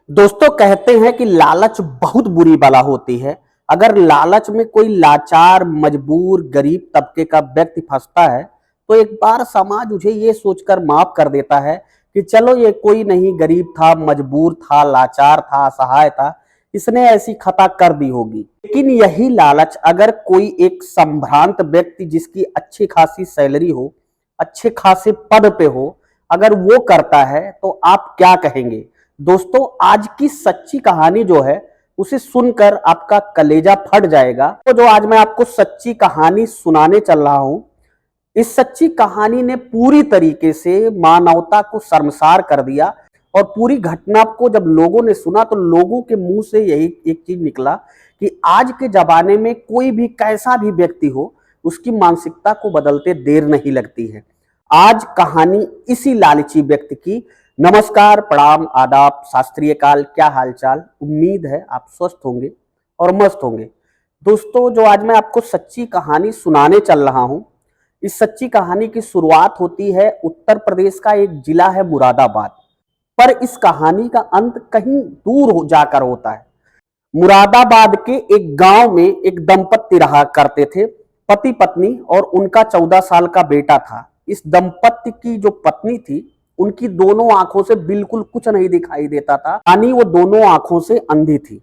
दोस्तों कहते हैं कि लालच बहुत बुरी बला होती है। अगर लालच में कोई लाचार, मजबूर, गरीब तबके का व्यक्ति फंसता है, तो एक बार समाज उसे ये सोचकर माफ कर देता है कि चलो ये कोई नहीं, गरीब था, मजबूर था, लाचार था, असहाय था, इसने ऐसी खता कर दी होगी। लेकिन यही लालच अगर कोई एक संभ्रांत व्यक्ति जिसकी अच्छी खासी सैलरी हो, अच्छे खासे पद पे हो, अगर वो करता है तो आप क्या कहेंगे? दोस्तों आज की सच्ची कहानी जो है उसे सुनकर आपका कलेजा फट जाएगा। तो जो आज मैं आपको सच्ची कहानी सुनाने चल रहा हूं, इस सच्ची कहानी ने पूरी तरीके से मानवता को शर्मसार कर दिया। और पूरी घटना को जब लोगों ने सुना तो लोगों के मुंह से यही एक चीज निकला कि आज के जमाने में कोई भी कैसा भी व्यक्ति हो, उसकी मानसिकता को बदलते देर नहीं लगती है। आज कहानी इसी लालची व्यक्ति की। नमस्कार, प्रणाम, आदाब, शास्त्रीय काल, क्या हालचाल। उम्मीद है आप स्वस्थ होंगे और मस्त होंगे। दोस्तों जो आज मैं आपको सच्ची कहानी सुनाने चल रहा हूं, इस सच्ची कहानी की शुरुआत होती है उत्तर प्रदेश का एक जिला है मुरादाबाद। पर इस कहानी का अंत कहीं दूर हो जाकर होता है। मुरादाबाद के एक गांव में एक दंपत्ति रहा करते थे, पति पत्नी, और उनका 14 साल का बेटा था। इस दंपत्ति की जो पत्नी थी, उनकी दोनों आंखों से बिल्कुल कुछ नहीं दिखाई देता था, यानी वो दोनों आंखों से अंधी थी।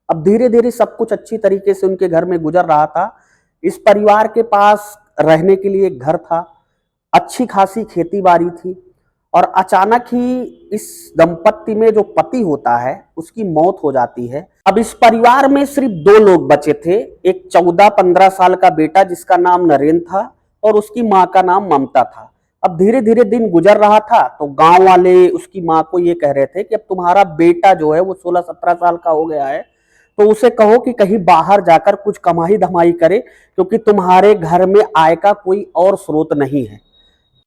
अब धीरे धीरे सब कुछ अच्छी तरीके से उनके घर में गुजर रहा था। इस परिवार के पास रहने के लिए एक घर था, अच्छी खासी खेती बाड़ी थी, और अचानक ही इस दंपत्ति में जो पति होता है उसकी मौत हो जाती है। अब इस परिवार में सिर्फ दो लोग बचे थे, एक 14-15 साल का बेटा जिसका नाम नरेंद्र था, और उसकी माँ का नाम ममता था। अब धीरे धीरे दिन गुजर रहा था तो गांव वाले उसकी माँ को ये कह रहे थे कि अब तुम्हारा बेटा जो है वो 16-17 साल का हो गया है, तो उसे कहो कि कहीं बाहर जाकर कुछ कमाई धमाई करे, क्योंकि तुम्हारे घर में आय का कोई और स्रोत नहीं है।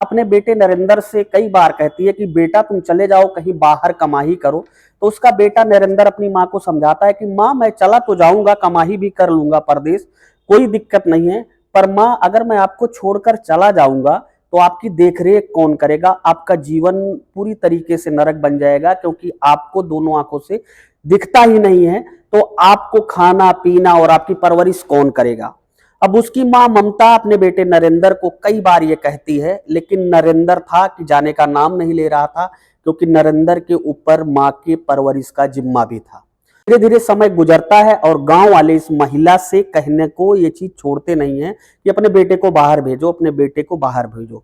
अपने बेटे नरेंद्र से कई बार कहती है कि बेटा तुम चले जाओ, कहीं बाहर कमाई करो। तो उसका बेटा नरेंद्र अपनी माँ को समझाता है कि माँ मैं चला तो जाऊंगा, कमाई भी कर लूंगा परदेश, कोई दिक्कत नहीं है, पर माँ अगर मैं आपको छोड़कर चला जाऊंगा तो आपकी देखरेख कौन करेगा? आपका जीवन पूरी तरीके से नरक बन जाएगा, क्योंकि आपको दोनों आंखों से दिखता ही नहीं है, तो आपको खाना पीना और आपकी परवरिश कौन करेगा? अब उसकी माँ ममता अपने बेटे नरेंद्र को कई बार ये कहती है, लेकिन नरेंद्र था कि जाने का नाम नहीं ले रहा था, क्योंकि नरेंद्र के ऊपर माँ के परवरिश का जिम्मा भी था। धीरे धीरे समय गुजरता है और गांव वाले इस महिला से कहने को ये चीज छोड़ते नहीं है कि अपने बेटे को बाहर भेजो, अपने बेटे को बाहर भेजो।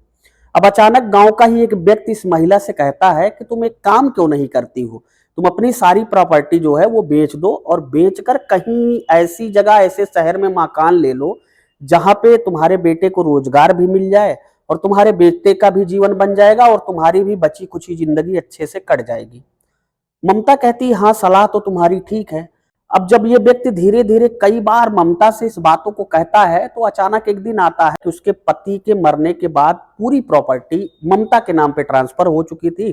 अब अचानक गांव का ही एक व्यक्ति इस महिला से कहता है कि तुम एक काम क्यों नहीं करती हो, तुम अपनी सारी प्रॉपर्टी जो है वो बेच दो, और बेचकर कहीं ऐसी जगह, ऐसे शहर में मकान ले लो जहां पे तुम्हारे बेटे को रोजगार भी मिल जाए, और तुम्हारे बेटे का भी जीवन बन जाएगा, और तुम्हारी भी बची कुछ जिंदगी अच्छे से कट जाएगी। ममता कहती हाँ, सलाह तो तुम्हारी ठीक है। अब जब ये व्यक्ति धीरे धीरे कई बार ममता से इस बातों को कहता है, तो अचानक एक दिन आता है कि उसके पति के मरने के बाद पूरी प्रॉपर्टी ममता के नाम पे ट्रांसफर हो चुकी थी।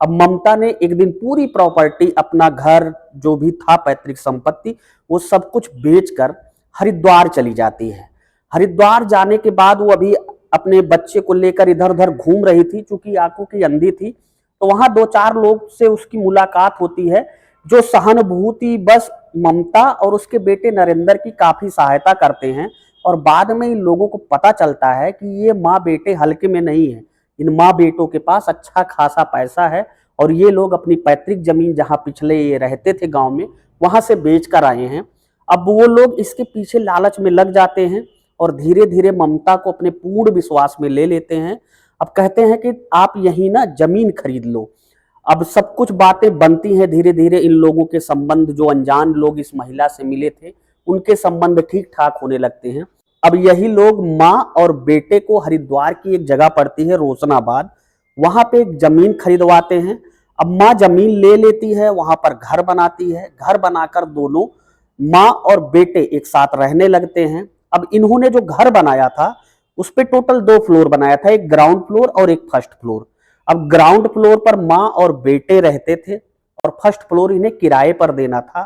अब ममता ने एक दिन पूरी प्रॉपर्टी, अपना घर जो भी था, पैतृक संपत्ति, वो सब कुछ बेचकर हरिद्वार चली जाती है। हरिद्वार जाने के बाद वो अभी अपने बच्चे को लेकर इधर उधर घूम रही थी, चूंकि आंखों की अंधी थी, तो वहां 2-4 लोग से उसकी मुलाकात होती है, जो सहानुभूति बस ममता और उसके बेटे नरेंद्र की काफी सहायता करते हैं। और बाद में इन लोगों को पता चलता है कि ये माँ बेटे हल्के में नहीं है, इन माँ बेटों के पास अच्छा खासा पैसा है, और ये लोग अपनी पैतृक जमीन जहाँ पिछले ये रहते थे गांव में, वहां से बेच कर आए हैं। अब वो लोग इसके पीछे लालच में लग जाते हैं और धीरे धीरे ममता को अपने पूर्ण विश्वास में ले लेते हैं। अब कहते हैं कि आप यहीं ना जमीन खरीद लो। अब सब कुछ बातें बनती हैं धीरे धीरे। इन लोगों के संबंध, जो अनजान लोग इस महिला से मिले थे, उनके संबंध ठीक ठाक होने लगते हैं। अब यही लोग माँ और बेटे को हरिद्वार की एक जगह पड़ती है रोशनाबाद, वहां पे एक जमीन खरीदवाते हैं। अब माँ जमीन ले लेती है, वहां पर घर बनाती है। घर बनाकर दोनों माँ और बेटे एक साथ रहने लगते हैं। अब इन्होंने जो घर बनाया था उस पे टोटल 2 फ्लोर बनाया था, एक ग्राउंड फ्लोर और एक फर्स्ट फ्लोर। अब ग्राउंड फ्लोर पर माँ और बेटे रहते थे, और फर्स्ट फ्लोर इन्हें किराए पर देना था।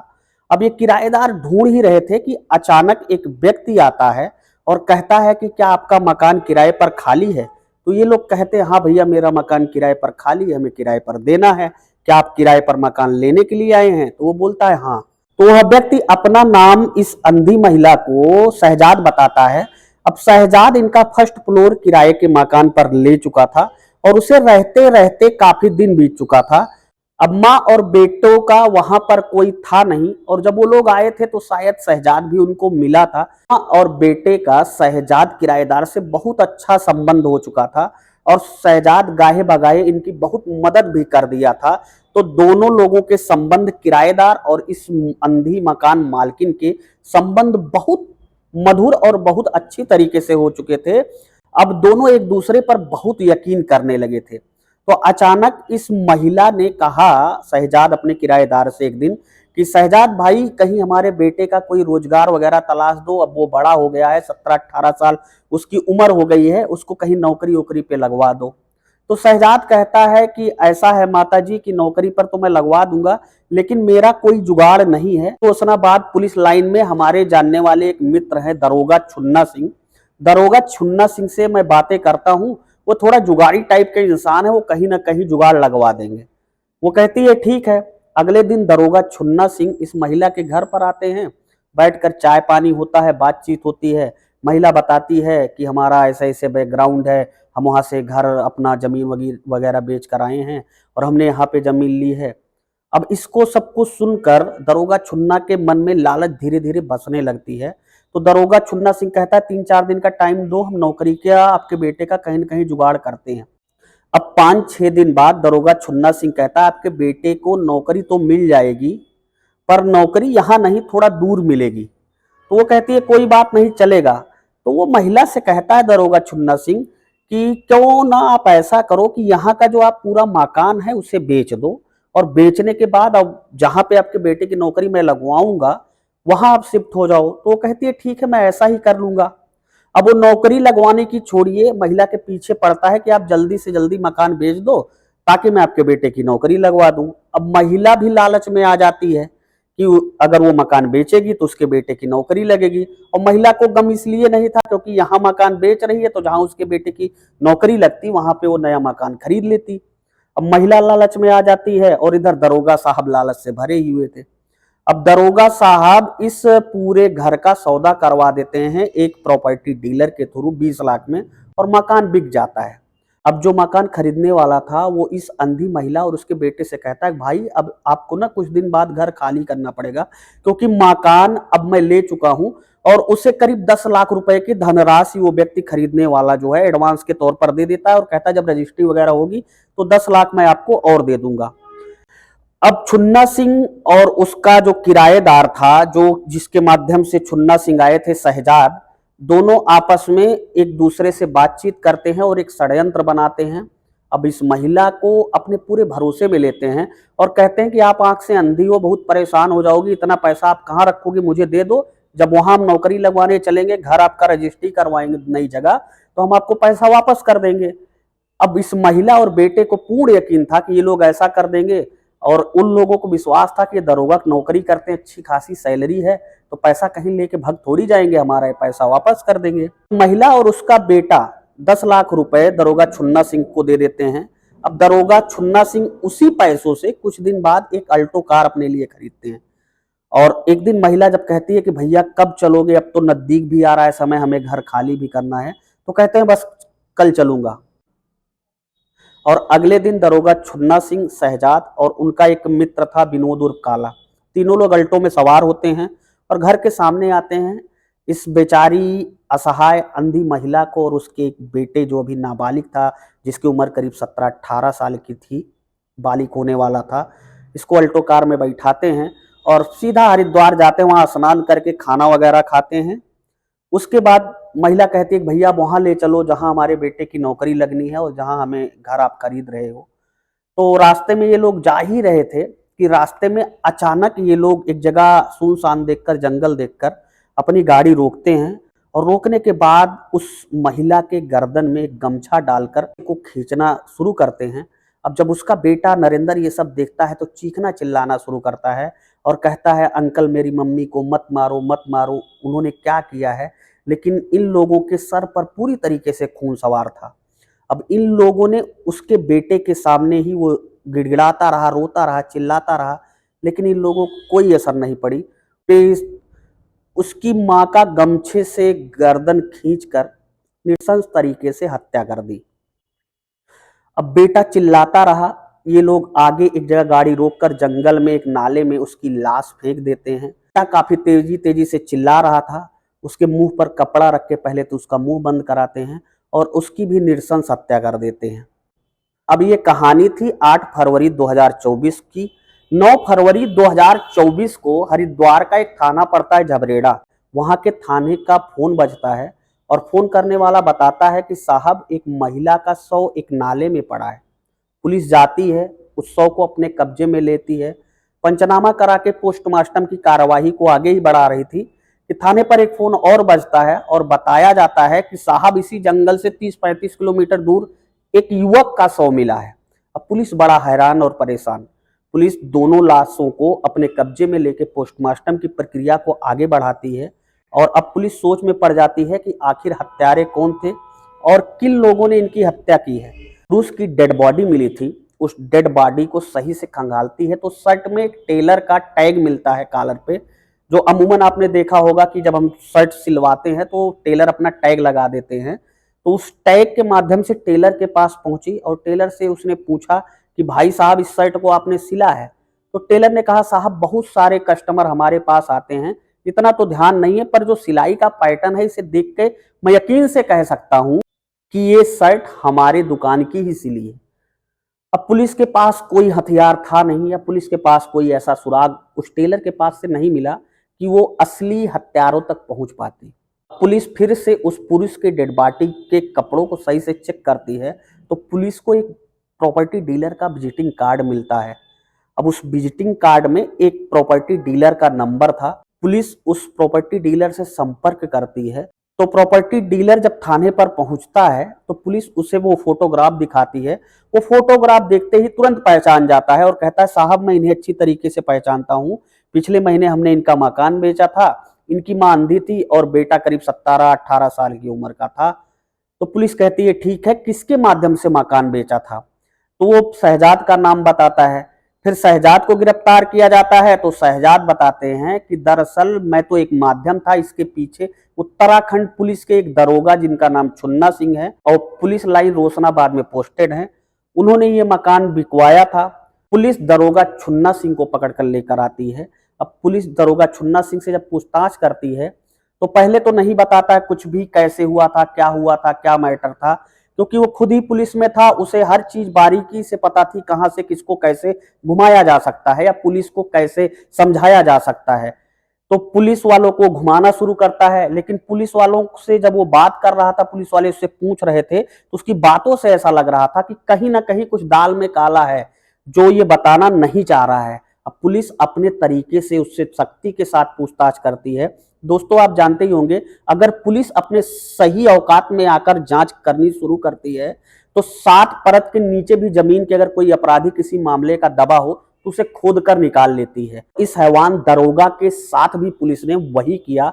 अब ये किराएदार ढूंढ ही रहे थे कि अचानक एक व्यक्ति आता है और कहता है कि क्या आपका मकान किराए पर खाली है? तो ये लोग कहते हैं हाँ भैया, मेरा मकान किराए पर खाली है, हमें किराए पर देना है, क्या आप किराए पर मकान लेने के लिए आए हैं? तो वो बोलता है हाँ। तो वह व्यक्ति अपना नाम इस अंधी महिला को शहजाद बताता है। अब शहजाद इनका फर्स्ट फ्लोर किराए के मकान पर ले चुका था और उसे रहते रहते काफी दिन बीत चुका था। अब माँ और बेटों का वहां पर कोई था नहीं, और जब वो लोग आए थे तो शायद शहजाद भी उनको मिला था। माँ और बेटे का शहजाद किराएदार से बहुत अच्छा संबंध हो चुका था और शहजाद गाहे बगाए इनकी बहुत मदद भी कर दिया था। तो दोनों लोगों के संबंध, किराएदार और इस अंधी मकान मालकिन के संबंध बहुत मधुर और बहुत अच्छी तरीके से हो चुके थे। अब दोनों एक दूसरे पर बहुत यकीन करने लगे थे। तो अचानक इस महिला ने कहा शहजाद अपने किराएदार से एक दिन कि शहजाद भाई, कहीं हमारे बेटे का कोई रोजगार वगैरह तलाश दो। अब वो बड़ा हो गया है, 17-18 साल उसकी उम्र हो गई है, उसको कहीं नौकरी वोकरी पे लगवा दो। तो शहजाद कहता है कि ऐसा है माता जी की नौकरी पर तो मैं लगवा दूंगा, लेकिन मेरा कोई जुगाड़ नहीं है। तो होशनाबाद पुलिस लाइन में हमारे जानने वाले एक मित्र हैं दरोगा छुन्ना सिंह। दरोगा छुन्ना सिंह से मैं बातें करता हूँ, वो थोड़ा जुगाड़ी टाइप का इंसान है, वो कहीं ना कहीं जुगाड़ लगवा देंगे। वो कहती है ठीक है। अगले दिन दरोगा छुन्ना सिंह इस महिला के घर पर आते हैं, बैठकर चाय पानी होता है, बातचीत होती है। महिला बताती है कि हमारा ऐसे ऐसे बैकग्राउंड है, हम वहाँ से घर अपना जमीन वगैरह बेच कर आए हैं और हमने यहाँ पे जमीन ली है। अब इसको सब कुछ सुनकर दरोगा छुन्ना के मन में लालच धीरे धीरे बसने लगती है। तो दरोगा छुन्ना सिंह कहता है 3-4 दिन का टाइम दो, हम नौकरी का आपके बेटे का कहीं ना कहीं जुगाड़ करते हैं। अब 5-6 दिन बाद दरोगा छुन्ना सिंह कहता है आपके बेटे को नौकरी तो मिल जाएगी, पर नौकरी यहाँ नहीं, थोड़ा दूर मिलेगी। तो वो कहती है कोई बात नहीं, चलेगा। तो वो महिला से कहता है दरोगा छुन्ना सिंह कि क्यों ना आप ऐसा करो कि यहाँ का जो आप पूरा मकान है उसे बेच दो, और बेचने के बाद अब जहाँ पे आपके बेटे की नौकरी मैं लगवाऊंगा वहां आप शिफ्ट हो जाओ। तो वो कहती है ठीक है, मैं ऐसा ही कर लूंगा। अब वो नौकरी लगवाने की छोड़िए, महिला के पीछे पड़ता है कि आप जल्दी से जल्दी मकान बेच दो ताकि मैं आपके बेटे की नौकरी लगवा दूं। अब महिला भी लालच में आ जाती है कि अगर वो मकान बेचेगी तो उसके बेटे की नौकरी लगेगी। और महिला को गम इसलिए नहीं था क्योंकि यहाँ मकान बेच रही है तो जहां उसके बेटे की नौकरी लगती वहां पे वो नया मकान खरीद लेती। अब महिला लालच में आ जाती है और इधर दरोगा साहब लालच से भरे ही हुए थे। अब दरोगा साहब इस पूरे घर का सौदा करवा देते हैं एक प्रॉपर्टी डीलर के थ्रू 20 लाख में, और मकान बिक जाता है। अब जो मकान खरीदने वाला था वो इस अंधी महिला और उसके बेटे से कहता है भाई अब आपको ना कुछ दिन बाद घर खाली करना पड़ेगा, क्योंकि मकान अब मैं ले चुका हूं। और उसे करीब 10 लाख रुपए की धनराशि वो व्यक्ति खरीदने वाला जो है एडवांस के तौर पर दे देता है और कहता है जब रजिस्ट्री वगैरह होगी तो 10 लाख मैं आपको और दे दूंगा। अब छुन्ना सिंह और उसका जो किराएदार था, जो जिसके माध्यम से छुन्ना सिंह आए थे शहजाद, दोनों आपस में एक दूसरे से बातचीत करते हैं और एक षड्यंत्र बनाते हैं। अब इस महिला को अपने पूरे भरोसे में लेते हैं और कहते हैं कि आप आंख से अंधी हो, बहुत परेशान हो जाओगी, इतना पैसा आप कहाँ रखोगे, मुझे दे दो। जब वहां हम नौकरी लगवाने चलेंगे, घर आपका रजिस्ट्री करवाएंगे नई जगह, तो हम आपको पैसा वापस कर देंगे। अब इस महिला और बेटे को पूर्ण यकीन था कि ये लोग ऐसा कर देंगे, और उन लोगों को विश्वास था कि ये दरोगा नौकरी करते हैं, अच्छी खासी सैलरी है, तो पैसा कहीं लेके भग थोड़ी जाएंगे, हमारा ये पैसा वापस कर देंगे। महिला और उसका बेटा 10 लाख रुपए दरोगा छुन्ना सिंह को दे देते हैं। अब दरोगा छुन्ना सिंह उसी पैसों से कुछ दिन बाद एक अल्टो कार अपने लिए खरीदते हैं। और एक दिन महिला जब कहती है कि भैया कब चलोगे, अब तो नजदीक भी आ रहा है समय, हमें घर खाली भी करना है, तो कहते हैं बस कल चलूंगा। और अगले दिन दरोगा छुन्ना सिंह, शहजाद और उनका एक मित्र था विनोद उर्फ काला, तीनों लोग अल्टो में सवार होते हैं और घर के सामने आते हैं। इस बेचारी असहाय अंधी महिला को और उसके एक बेटे जो अभी नाबालिग था, जिसकी उम्र करीब 17-18 साल की थी, बालिग होने वाला था, इसको अल्टो कार में बैठाते हैं और सीधा हरिद्वार जाते हैं, वहां स्नान करके खाना वगैरह खाते हैं। उसके बाद महिला कहती है कि भैया आप वहां ले चलो जहां हमारे बेटे की नौकरी लगनी है और जहां हमें घर आप खरीद रहे हो। तो रास्ते में ये लोग जा ही रहे थे कि रास्ते में अचानक ये लोग एक जगह सुनसान देखकर, जंगल देखकर अपनी गाड़ी रोकते हैं, और रोकने के बाद उस महिला के गर्दन में एक गमछा डालकर को खींचना शुरू करते हैं। अब जब उसका बेटा नरेंद्र ये सब देखता है तो चीखना चिल्लाना शुरू करता है और कहता है अंकल मेरी मम्मी को मत मारो मत मारो, उन्होंने क्या किया है। लेकिन इन लोगों के सर पर पूरी तरीके से खून सवार था। अब इन लोगों ने उसके बेटे के सामने ही वो गिड़गिड़ाता रहा, रोता रहा, चिल्लाता रहा, लेकिन इन लोगों को कोई असर नहीं पड़ी। पे उसकी माँ का गमछे से गर्दन खींचकर नृशंस तरीके से हत्या कर दी। अब बेटा चिल्लाता रहा, ये लोग आगे एक जगह गाड़ी रोककर जंगल में एक नाले में उसकी लाश फेंक देते हैं। बेटा काफी तेजी तेजी से चिल्ला रहा था, उसके मुंह पर कपड़ा रख के पहले तो उसका मुंह बंद कराते हैं और उसकी भी नृशंस हत्या कर देते हैं। अब ये कहानी थी 8 फरवरी 2024 की। 9 फरवरी 2024 को हरिद्वार का एक थाना पड़ता है झबरेड़ा, वहां के थाने का फोन बजता है और फोन करने वाला बताता है कि साहब एक महिला का शव एक नाले में पड़ा है। पुलिस जाती है, उस शव को अपने कब्जे में लेती है, पंचनामा करा के पोस्टमार्टम की कार्यवाही को आगे ही बढ़ा रही थी कि थाने पर एक फोन और बजता है और बताया जाता है कि साहब इसी जंगल से 30-35 किलोमीटर दूर एक युवक का शव मिला है। अब पुलिस बड़ा हैरान और परेशान। पुलिस दोनों लाशों को अपने कब्जे में लेकर पोस्टमार्टम की प्रक्रिया को आगे बढ़ाती है और अब पुलिस सोच में पड़ जाती है कि आखिर हत्यारे कौन थे और किन लोगों ने इनकी हत्या की है। पुरुष की डेड बॉडी मिली थी, उस डेड बॉडी को सही से खंगालती है तो शर्ट में एक टेलर का टैग मिलता है कॉलर पे, जो अमूमन आपने देखा होगा कि जब हम शर्ट सिलवाते हैं तो टेलर अपना टैग लगा देते हैं। तो उस टैग के माध्यम से टेलर के पास पहुंची और टेलर से उसने पूछा कि भाई साहब इस शर्ट को आपने सिला है? तो टेलर ने कहा साहब बहुत सारे कस्टमर हमारे पास आते हैं, इतना तो ध्यान नहीं है, पर जो सिलाई का पैटर्न है इसे देख के मैं यकीन से कह सकता हूं कि ये शर्ट हमारे दुकान की ही सिली है। अब पुलिस के पास कोई हथियार था नहीं या पुलिस के पास कोई ऐसा सुराग उस टेलर के पास से नहीं मिला कि वो असली हत्यारों तक पहुंच पाती। पुलिस फिर से उस पुरुष के डेड बॉडी के कपड़ों को सही से चेक करती है तो पुलिस को एक प्रॉपर्टी डीलर का विजिटिंग कार्ड मिलता है। अब उस विजिटिंग कार्ड में एक प्रॉपर्टी डीलर का नंबर था। पुलिस उस प्रॉपर्टी डीलर से संपर्क करती है तो प्रॉपर्टी डीलर जब थाने पर पहुंचता है तो पुलिस उसे वो फोटोग्राफ दिखाती है। वो फोटोग्राफ देखते ही तुरंत पहचान जाता है और कहता है साहब मैं इन्हें अच्छी तरीके से पहचानता हूँ, पिछले महीने हमने इनका मकान बेचा था, इनकी माँ अंधी थी और बेटा करीब 17-18 साल की उम्र का था। तो पुलिस कहती है ठीक है, किसके माध्यम से मकान बेचा था? तो वो शहजाद का नाम बताता है। फिर शहजाद को गिरफ्तार किया जाता है तो शहजाद बताते हैं कि दरअसल मैं तो एक माध्यम था, इसके पीछे उत्तराखंड पुलिस के एक दरोगा जिनका नाम छुन्ना सिंह है और पुलिस लाइन रोशनाबाद में पोस्टेड है, उन्होंने ये मकान बिकवाया था। पुलिस दरोगा छुन्ना सिंह को पकड़ कर लेकर आती है। अब पुलिस दरोगा छुन्ना सिंह से जब पूछताछ करती है तो पहले तो नहीं बताता है कुछ भी, कैसे हुआ था, क्या मैटर था, क्योंकि वो खुद ही पुलिस में था, उसे हर चीज बारीकी से पता थी, कहां से किसको कैसे घुमाया जा सकता है या पुलिस को कैसे समझाया जा सकता है। तो पुलिस वालों को घुमाना शुरू करता है, लेकिन पुलिस वालों से जब वो बात कर रहा था, पुलिस वाले उससे पूछ रहे थे तो उसकी बातों से ऐसा लग रहा था कि कहीं ना कहीं कुछ दाल में काला है जो ये बताना नहीं चाह रहा है। अब पुलिस अपने तरीके से उससे सख्ती के साथ पूछताछ करती है। दोस्तों आप जानते ही होंगे, अगर पुलिस अपने सही औकात में आकर जांच करनी शुरू करती है तो 7 परत के नीचे भी जमीन के अगर कोई अपराधी किसी मामले का दबा हो तो उसे खोद कर निकाल लेती है। इस हैवान दरोगा के साथ भी पुलिस ने वही किया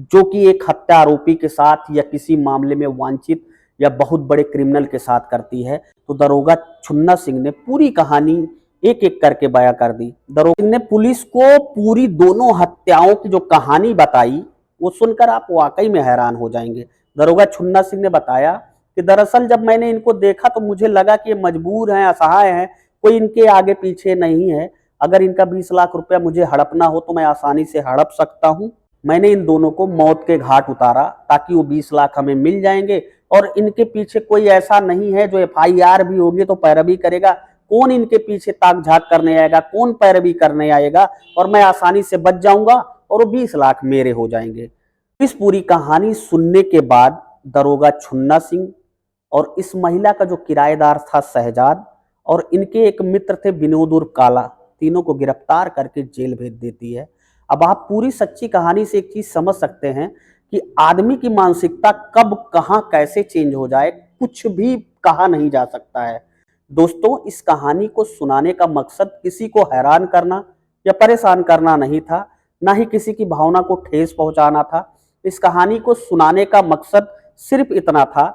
जो कि एक हत्या आरोपी के साथ या किसी मामले में वांछित या बहुत बड़े क्रिमिनल के साथ करती है। तो दरोगा छुन्ना सिंह ने पूरी कहानी एक एक करके बयां कर दी। दरोगा सिंह ने पुलिस को पूरी दोनों हत्याओं की जो कहानी बताई वो सुनकर आप वाकई में हैरान हो जाएंगे। दरोगा छुन्ना सिंह ने बताया कि दरअसल जब मैंने इनको देखा तो मुझे लगा कि ये मजबूर हैं, असहाय हैं, कोई इनके आगे पीछे नहीं है। अगर इनका 20 लाख रुपया मुझे हड़पना हो तो मैं आसानी से हड़प सकता हूं। मैंने इन दोनों को मौत के घाट उतारा ताकि वो 20 लाख हमें मिल जाएंगे और इनके पीछे कोई ऐसा नहीं है जो FIR भी होगी तो पैरवी करेगा। कौन इनके पीछे ताक झाक करने आएगा, कौन पैरवी करने आएगा, और मैं आसानी से बच जाऊंगा और वो 20 लाख मेरे हो जाएंगे। इस पूरी कहानी सुनने के बाद दरोगा छुन्ना सिंह और इस महिला का जो किराएदार था शहजाद और इनके एक मित्र थे विनोद उर्फ काला, तीनों को गिरफ्तार करके जेल भेज देती है। अब आप पूरी सच्ची कहानी से एक चीज समझ सकते हैं कि आदमी की मानसिकता कब कहां कैसे चेंज हो जाए कुछ भी कहा नहीं जा सकता है। दोस्तों इस कहानी को सुनाने का मकसद किसी को हैरान करना या परेशान करना नहीं था, ना ही किसी की भावना को ठेस पहुंचाना था। इस कहानी को सुनाने का मकसद सिर्फ इतना था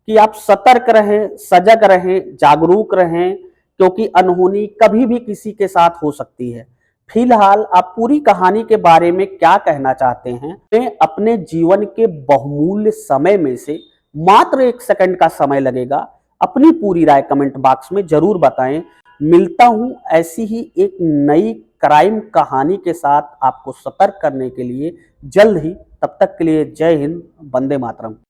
कि आप सतर्क रहें, सजग रहें, जागरूक रहें क्योंकि अनहोनी कभी भी किसी के साथ हो सकती है। फिलहाल आप पूरी कहानी के बारे में क्या कहना चाहते हैं? मैं अपने जीवन के बहुमूल्य समय में से मात्र 1 सेकंड का समय लगेगा। अपनी पूरी राय कमेंट बॉक्स में ज़रूर बताएं। मिलता हूं ऐसी ही एक नई क्राइम कहानी के साथ आपको सतर्क करने के लिए जल्द ही। तब तक के लिए जय हिंद, वंदे मातरम।